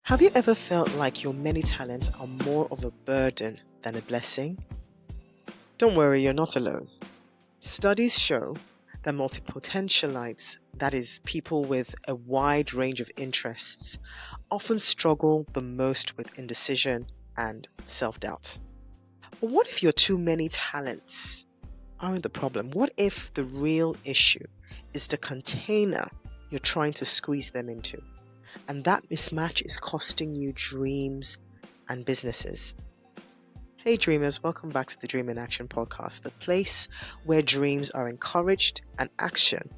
Have you ever felt like your many talents are more of a burden than a blessing? Don't worry, you're not alone. Studies show that multipotentialites, that is, people with a wide range of interests, often struggle the most with indecision and self doubt. But what if your too many talents aren't the problem? What if the real issue is the container you're trying to squeeze them into? And that mismatch is costing you dreams and businesses. Hey dreamers, welcome back to the Dream in Action podcast, the place where dreams are encouraged and action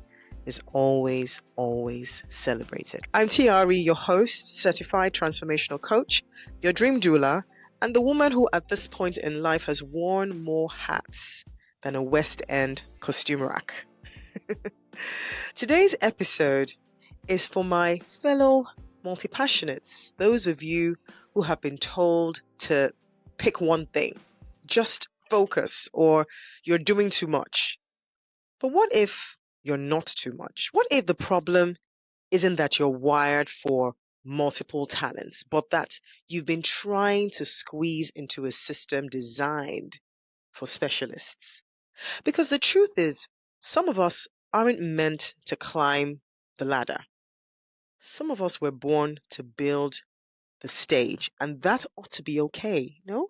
is always, always celebrated. I'm Tiari, your host, certified transformational coach, your dream doula, and the woman who at this point in life has worn more hats than a West End costume rack. Today's episode is for my fellow multi-passionates, those of you who have been told to pick one thing, just focus, or you're doing too much. But what if you're not too much? What if the problem isn't that you're wired for multiple talents, but that you've been trying to squeeze into a system designed for specialists? Because the truth is, some of us aren't meant to climb the ladder. Some of us were born to build the stage, and that ought to be okay, no?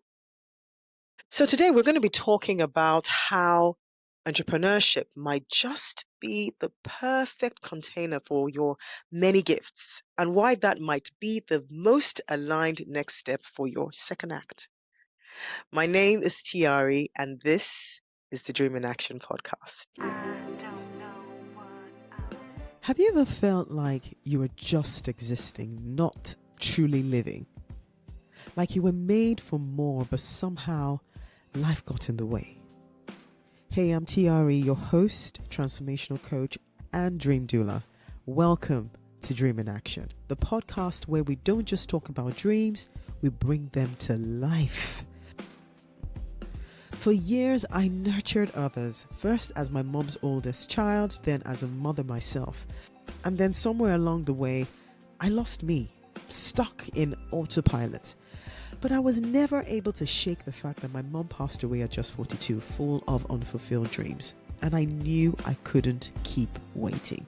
So today we're going to be talking about how entrepreneurship might just be the perfect container for your many gifts and why that might be the most aligned next step for your second act. My name is Tiari and this is the Dream in Action podcast. Have you ever felt like you were just existing, not truly living? Like you were made for more, but somehow life got in the way? Hey, I'm Tiari, your host, transformational coach, and dream doula. Welcome to Dream in Action, the podcast where we don't just talk about dreams, we bring them to life. For years, I nurtured others, first as my mom's oldest child, then as a mother myself. And then somewhere along the way, I lost me, stuck in autopilot. But I was never able to shake the fact that my mom passed away at just 42, full of unfulfilled dreams. And I knew I couldn't keep waiting.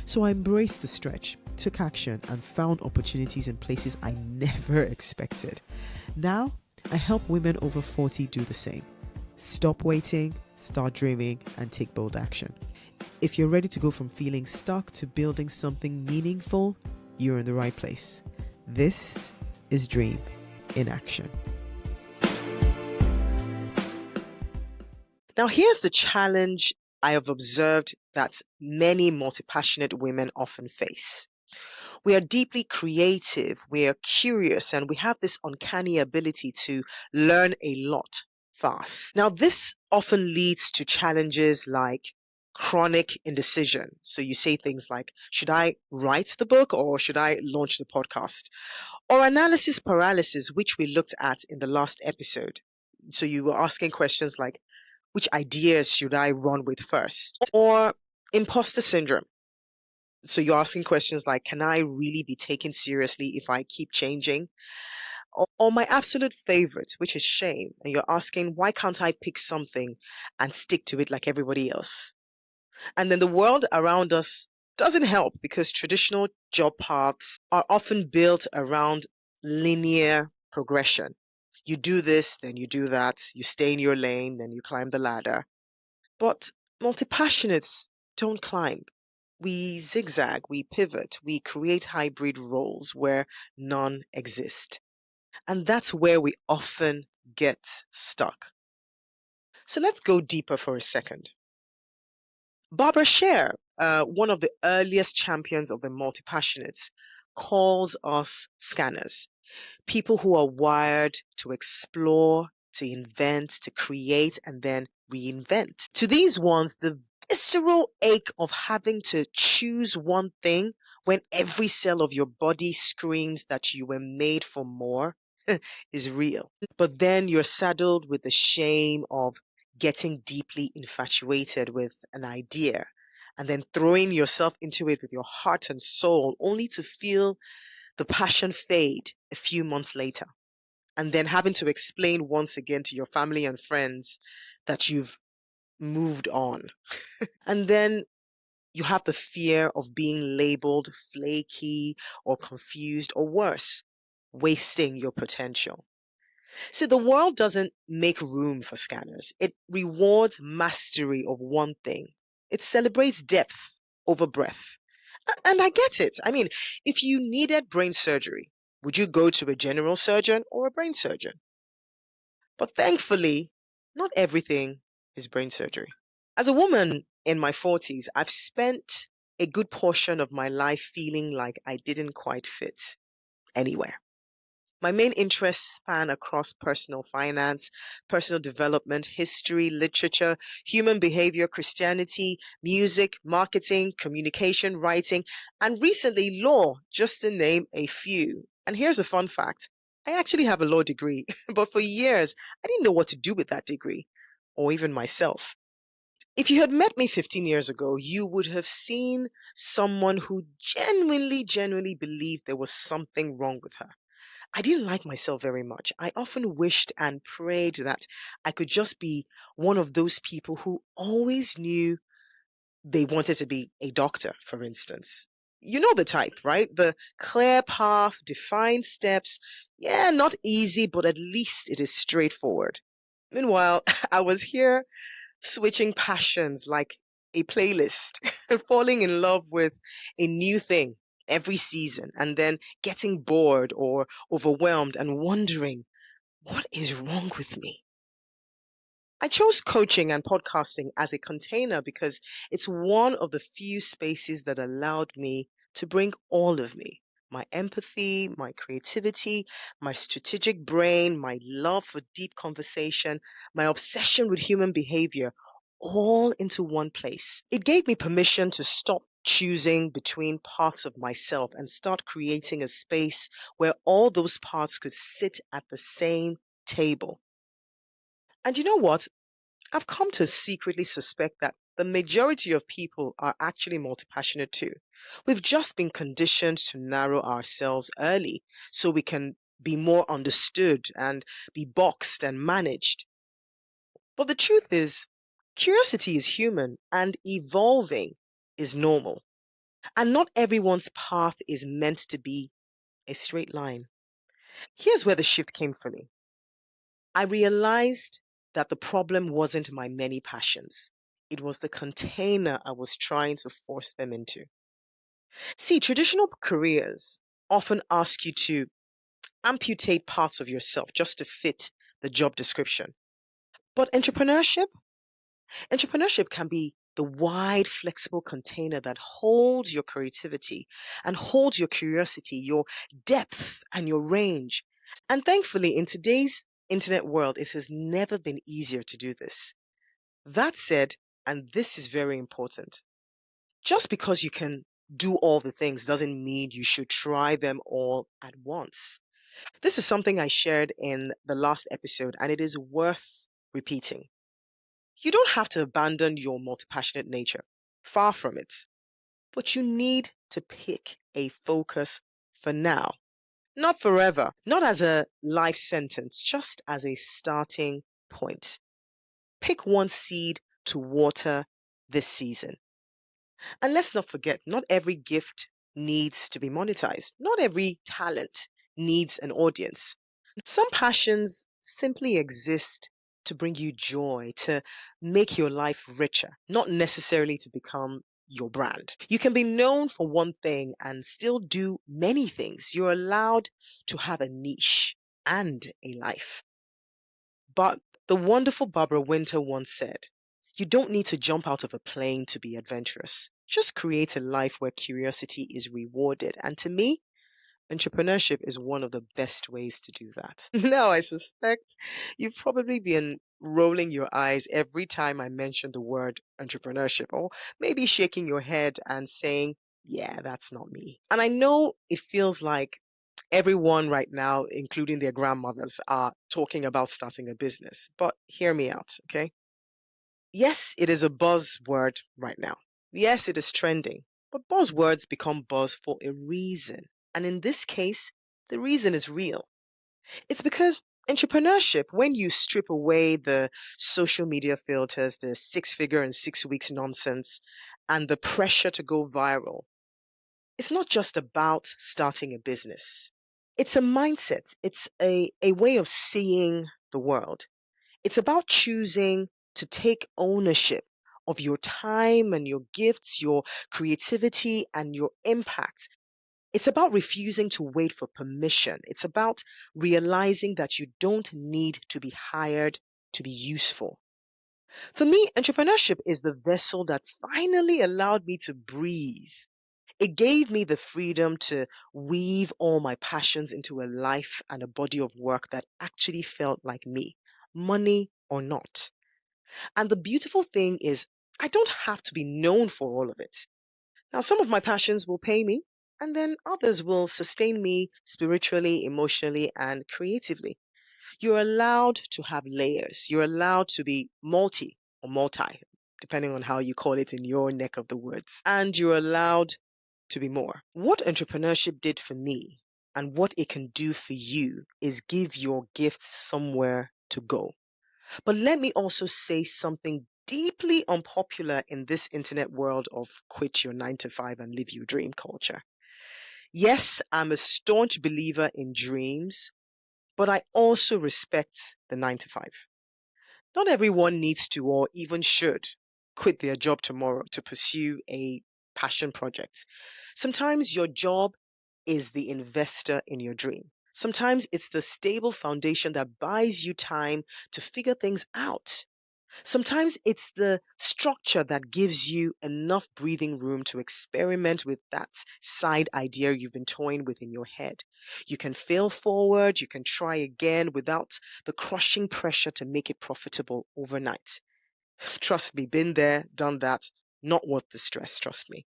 So I embraced the stretch, took action, and found opportunities in places I never expected. Now, I help women over 40 do the same. Stop waiting, start dreaming, and take bold action. If you're ready to go from feeling stuck to building something meaningful, you're in the right place. This is Dream in Action. Now, here's the challenge I have observed that many multi-passionate women often face. We are deeply creative, we are curious, and we have this uncanny ability to learn a lot fast. Now, this often leads to challenges like chronic indecision. So you say things like, should I write the book or should I launch the podcast? Or analysis paralysis, which we looked at in the last episode. So you were asking questions like, which ideas should I run with first? Or imposter syndrome. So you're asking questions like, can I really be taken seriously if I keep changing? Or my absolute favorite, which is shame. And you're asking, why can't I pick something and stick to it like everybody else? And then the world around us doesn't help because traditional job paths are often built around linear progression. You do this, then you do that. You stay in your lane, then you climb the ladder. But multi-passionates don't climb. We zigzag, we pivot, we create hybrid roles where none exist. And that's where we often get stuck. So let's go deeper for a second. Barbara Sher, one of the earliest champions of the multi-passionates, calls us scanners. People who are wired to explore, to invent, to create, and then reinvent. To these ones, the visceral ache of having to choose one thing when every cell of your body screams that you were made for more is real. But then you're saddled with the shame of getting deeply infatuated with an idea and then throwing yourself into it with your heart and soul only to feel the passion fade a few months later, and then having to explain once again to your family and friends that you've moved on. And then you have the fear of being labeled flaky or confused or worse, wasting your potential. See, the world doesn't make room for scanners. It rewards mastery of one thing. It celebrates depth over breadth. And I get it. I mean, if you needed brain surgery, would you go to a general surgeon or a brain surgeon? But thankfully, not everything is brain surgery. As a woman in my 40s, I've spent a good portion of my life feeling like I didn't quite fit anywhere. My main interests span across personal finance, personal development, history, literature, human behavior, Christianity, music, marketing, communication, writing, and recently law, just to name a few. And here's a fun fact. I actually have a law degree, but for years I didn't know what to do with that degree, or even myself. If you had met me 15 years ago, you would have seen someone who genuinely believed there was something wrong with her. I didn't like myself very much. I often wished and prayed that I could just be one of those people who always knew they wanted to be a doctor, for instance. You know the type, right? The clear path, defined steps. Yeah, not easy, but at least it is straightforward. Meanwhile, I was here switching passions like a playlist, falling in love with a new thing every season, and then getting bored or overwhelmed and wondering, what is wrong with me? I chose coaching and podcasting as a container because it's one of the few spaces that allowed me to bring all of me. My empathy, my creativity, my strategic brain, my love for deep conversation, my obsession with human behavior, all into one place. It gave me permission to stop choosing between parts of myself and start creating a space where all those parts could sit at the same table. And you know what? I've come to secretly suspect that the majority of people are actually multi-passionate too. We've just been conditioned to narrow ourselves early so we can be more understood and be boxed and managed. But the truth is, curiosity is human and evolving is normal. And not everyone's path is meant to be a straight line. Here's where the shift came for me. I realized that the problem wasn't my many passions. It was the container I was trying to force them into. See, traditional careers often ask you to amputate parts of yourself just to fit the job description. But entrepreneurship can be the wide, flexible container that holds your creativity and holds your curiosity, your depth and your range. And thankfully, in today's internet world, it has never been easier to do this. That said, and this is very important, just because you can do all the things doesn't mean you should try them all at once. This is something I shared in the last episode, and it is worth repeating. You don't have to abandon your multi-passionate nature. Far from it. But you need to pick a focus for now. Not forever, not as a life sentence, just as a starting point. Pick one seed to water this season. And let's not forget, not every gift needs to be monetized. Not every talent needs an audience. Some passions simply exist to bring you joy, to make your life richer, not necessarily to become your brand. You can be known for one thing and still do many things. You're allowed to have a niche and a life. But the wonderful Barbara Winter once said, you don't need to jump out of a plane to be adventurous. Just create a life where curiosity is rewarded. And to me, entrepreneurship is one of the best ways to do that. Now, I suspect you've probably been rolling your eyes every time I mention the word entrepreneurship, or maybe shaking your head and saying, yeah, that's not me. And I know it feels like everyone right now, including their grandmothers, are talking about starting a business. But hear me out, okay? Yes, it is a buzzword right now. Yes, it is trending. But buzzwords become buzz for a reason. And in this case, the reason is real. It's because entrepreneurship, when you strip away the social media filters, the 6 figure in 6 weeks nonsense, and the pressure to go viral, it's not just about starting a business. It's a mindset, it's a way of seeing the world. It's about choosing to take ownership of your time and your gifts, your creativity and your impact. It's about refusing to wait for permission. It's about realizing that you don't need to be hired to be useful. For me, entrepreneurship is the vessel that finally allowed me to breathe. It gave me the freedom to weave all my passions into a life and a body of work that actually felt like me, money or not. And the beautiful thing is, I don't have to be known for all of it. Now, some of my passions will pay me, and then others will sustain me spiritually, emotionally, and creatively. You're allowed to have layers. You're allowed to be multi, depending on how you call it in your neck of the woods. And you're allowed to be more. What entrepreneurship did for me and what it can do for you is give your gifts somewhere to go. But let me also say something deeply unpopular in this internet world of quit your 9 to 5 and live your dream culture. Yes, I'm a staunch believer in dreams, but I also respect the 9 to 5. Not everyone needs to or even should quit their job tomorrow to pursue a passion project. Sometimes your job is the investor in your dream. Sometimes it's the stable foundation that buys you time to figure things out. Sometimes it's the structure that gives you enough breathing room to experiment with that side idea you've been toying with in your head. You can fail forward, you can try again without the crushing pressure to make it profitable overnight. Trust me, been there, done that, not worth the stress, trust me.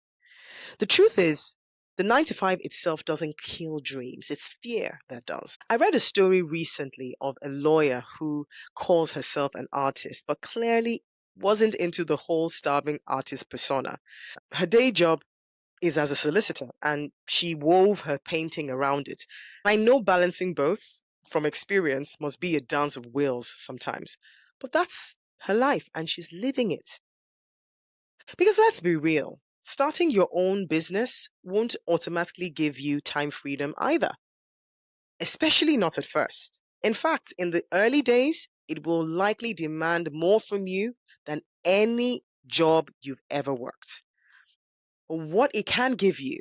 The truth is, the 9 to 5 itself doesn't kill dreams. It's fear that does. I read a story recently of a lawyer who calls herself an artist, but clearly wasn't into the whole starving artist persona. Her day job is as a solicitor, and she wove her painting around it. I know balancing both from experience must be a dance of wills sometimes, but that's her life, and she's living it. Because let's be real, starting your own business won't automatically give you time freedom either, especially not at first. In fact, in the early days, it will likely demand more from you than any job you've ever worked. What it can give you,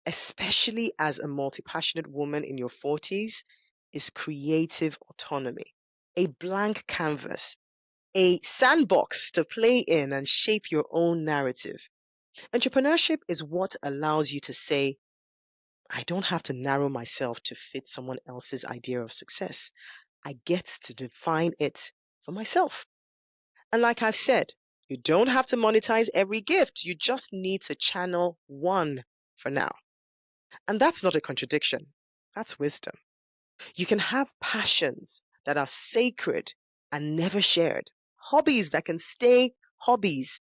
especially as a multi-passionate woman in your 40s, is creative autonomy, a blank canvas, a sandbox to play in and shape your own narrative. Entrepreneurship is what allows you to say, I don't have to narrow myself to fit someone else's idea of success. I get to define it for myself. And like I've said, you don't have to monetize every gift. You just need to channel one for now. And that's not a contradiction. That's wisdom. You can have passions that are sacred and never shared, hobbies that can stay hobbies,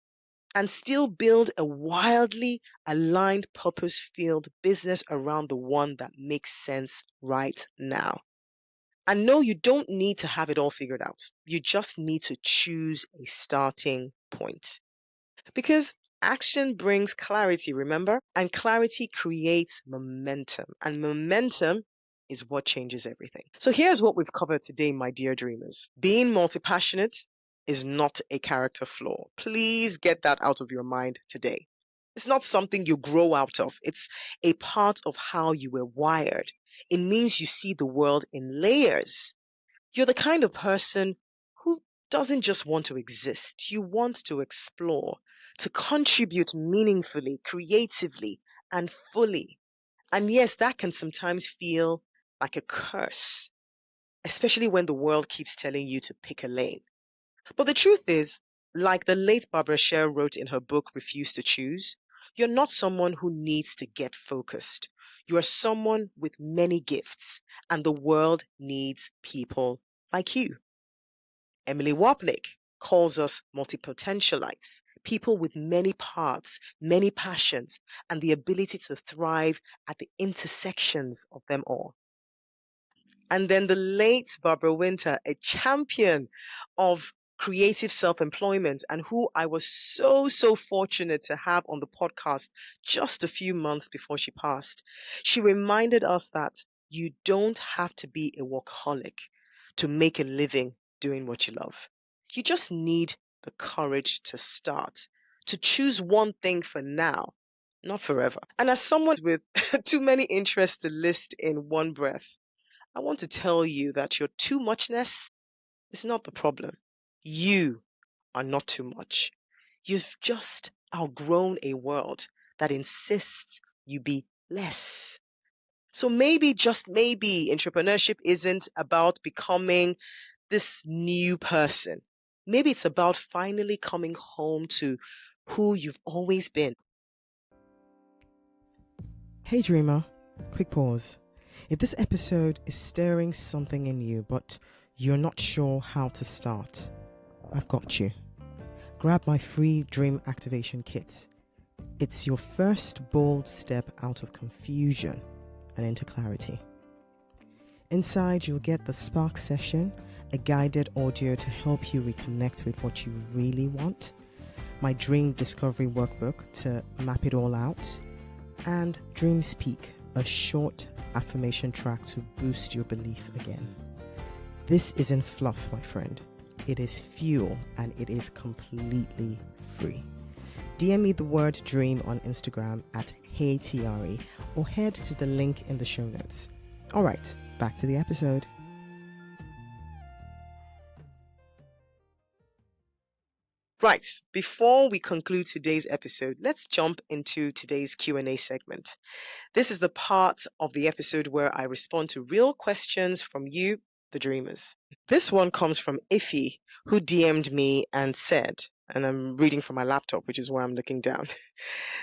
and still build a wildly aligned, purpose filled business around the one that makes sense right now. And no, you don't need to have it all figured out. You just need to choose a starting point. Because action brings clarity, remember? And clarity creates momentum. And momentum is what changes everything. So here's what we've covered today, my dear dreamers. Being multi-passionate is not a character flaw. Please get that out of your mind today. It's not something you grow out of. It's a part of how you were wired. It means you see the world in layers. You're the kind of person who doesn't just want to exist. You want to explore, to contribute meaningfully, creatively, and fully. And yes, that can sometimes feel like a curse, especially when the world keeps telling you to pick a lane. But the truth is, like the late Barbara Sher wrote in her book, Refuse to Choose, you're not someone who needs to get focused. You are someone with many gifts, and the world needs people like you. Emily Wapnick calls us multipotentialites people with many paths, many passions, and the ability to thrive at the intersections of them all. And then the late Barbara Winter, a champion of creative self-employment and who I was so fortunate to have on the podcast just a few months before she passed. She reminded us that you don't have to be a workaholic to make a living doing what you love. You just need the courage to start, to choose one thing for now, not forever. And as someone with too many interests to list in one breath, I want to tell you that your too muchness is not the problem. You are not too much. You've just outgrown a world that insists you be less. So maybe, just maybe, entrepreneurship isn't about becoming this new person. Maybe it's about finally coming home to who you've always been. Hey dreamer, quick pause. If this episode is stirring something in you, but you're not sure how to start, I've got you. Grab my free dream activation kit. It's your first bold step out of confusion and into clarity. Inside, you'll get the Spark session, a guided audio to help you reconnect with what you really want, my dream discovery workbook to map it all out, and Dream Speak, a short affirmation track to boost your belief again. This isn't fluff, my friend. It is fuel, and it is completely free. DM me the word dream on Instagram at HeyTiari or head to the link in the show notes. All right, back to the episode. Right, before we conclude today's episode, let's jump into today's Q&A segment. This is the part of the episode where I respond to real questions from you, the dreamers. This one comes from Iffy, who DM'd me and said, and I'm reading from my laptop, which is why I'm looking down.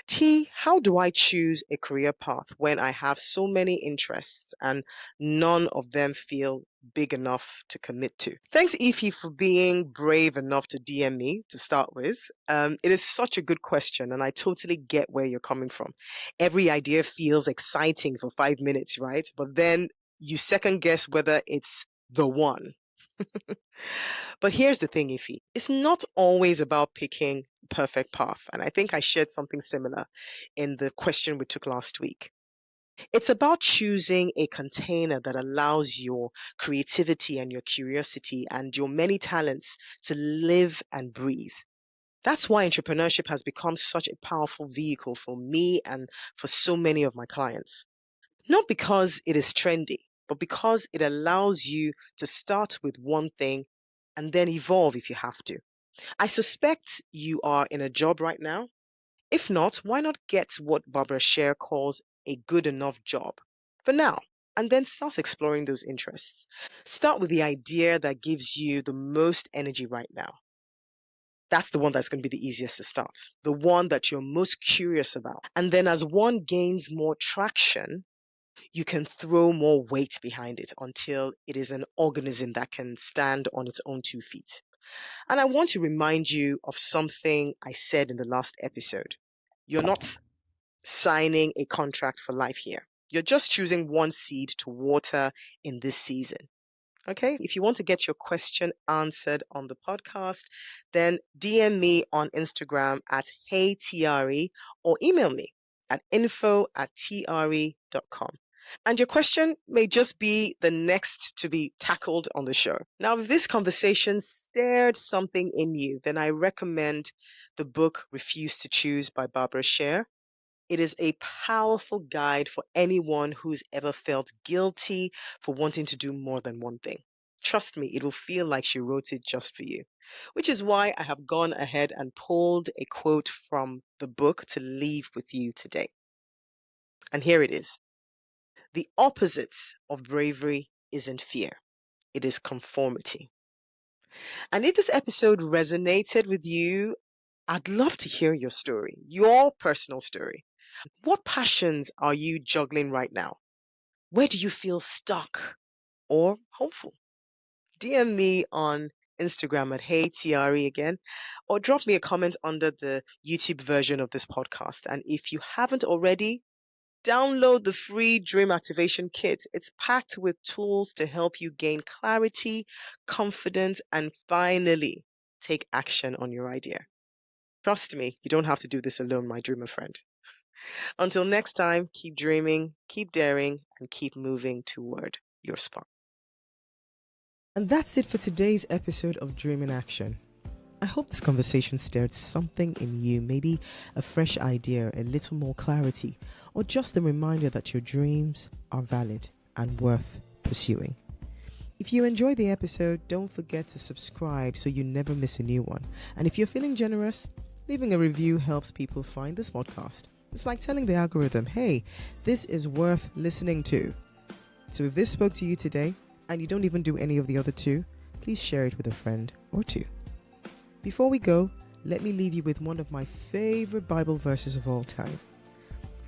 T, how do I choose a career path when I have so many interests and none of them feel big enough to commit to? Thanks, Ify, for being brave enough to DM me to start with. It is such a good question, and I totally get where you're coming from. Every idea feels exciting for 5 minutes, right? But then you second guess whether it's the one. But here's the thing, Ify. It's not always about picking the perfect path. And I think I shared something similar in the question we took last week. It's about choosing a container that allows your creativity and your curiosity and your many talents to live and breathe. That's why entrepreneurship has become such a powerful vehicle for me and for so many of my clients. Not because it is trendy, but because it allows you to start with one thing and then evolve if you have to. I suspect you are in a job right now. If not, why not get what Barbara Sher calls a good enough job for now, and then start exploring those interests. Start with the idea that gives you the most energy right now. That's the one that's going to be the easiest to start, the one that you're most curious about. And then as one gains more traction, you can throw more weight behind it until it is an organism that can stand on its own 2 feet. And I want to remind you of something I said in the last episode. You're not signing a contract for life here. You're just choosing one seed to water in this season. Okay? If you want to get your question answered on the podcast, then DM me on Instagram at HeyTiari or email me at info@tiari.com. And your question may just be the next to be tackled on the show. Now, if this conversation stirred something in you, then I recommend the book Refuse to Choose by Barbara Sher. It is a powerful guide for anyone who's ever felt guilty for wanting to do more than one thing. Trust me, it will feel like she wrote it just for you, which is why I have gone ahead and pulled a quote from the book to leave with you today. And here it is. The opposite of bravery isn't fear. It is conformity. And if this episode resonated with you, I'd love to hear your story, your personal story. What passions are you juggling right now? Where do you feel stuck or hopeful? DM me on Instagram at HeyTRE again, or drop me a comment under the YouTube version of this podcast. And if you haven't already, download the free Dream Activation Kit. It's packed with tools to help you gain clarity, confidence, and finally take action on your idea. Trust me, you don't have to do this alone, my dreamer friend. Until next time, keep dreaming, keep daring, and keep moving toward your spark. And that's it for today's episode of Dream in Action. I hope this conversation stirred something in you, maybe a fresh idea, a little more clarity, or just a reminder that your dreams are valid and worth pursuing. If you enjoyed the episode, don't forget to subscribe so you never miss a new one. And if you're feeling generous, leaving a review helps people find this podcast. It's like telling the algorithm, hey, this is worth listening to. So if this spoke to you today, and you don't even do any of the other two, please share it with a friend or two. Before we go, let me leave you with one of my favorite Bible verses of all time.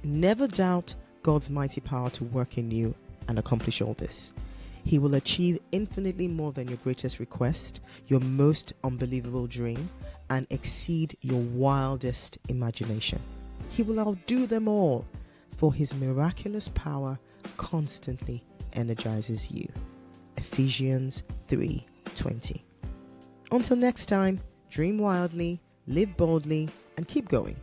Never doubt God's mighty power to work in you and accomplish all this. He will achieve infinitely more than your greatest request, your most unbelievable dream, and exceed your wildest imagination. He will outdo them all, for his miraculous power constantly energizes you. Ephesians 3:20. Until next time, dream wildly, live boldly, and keep going.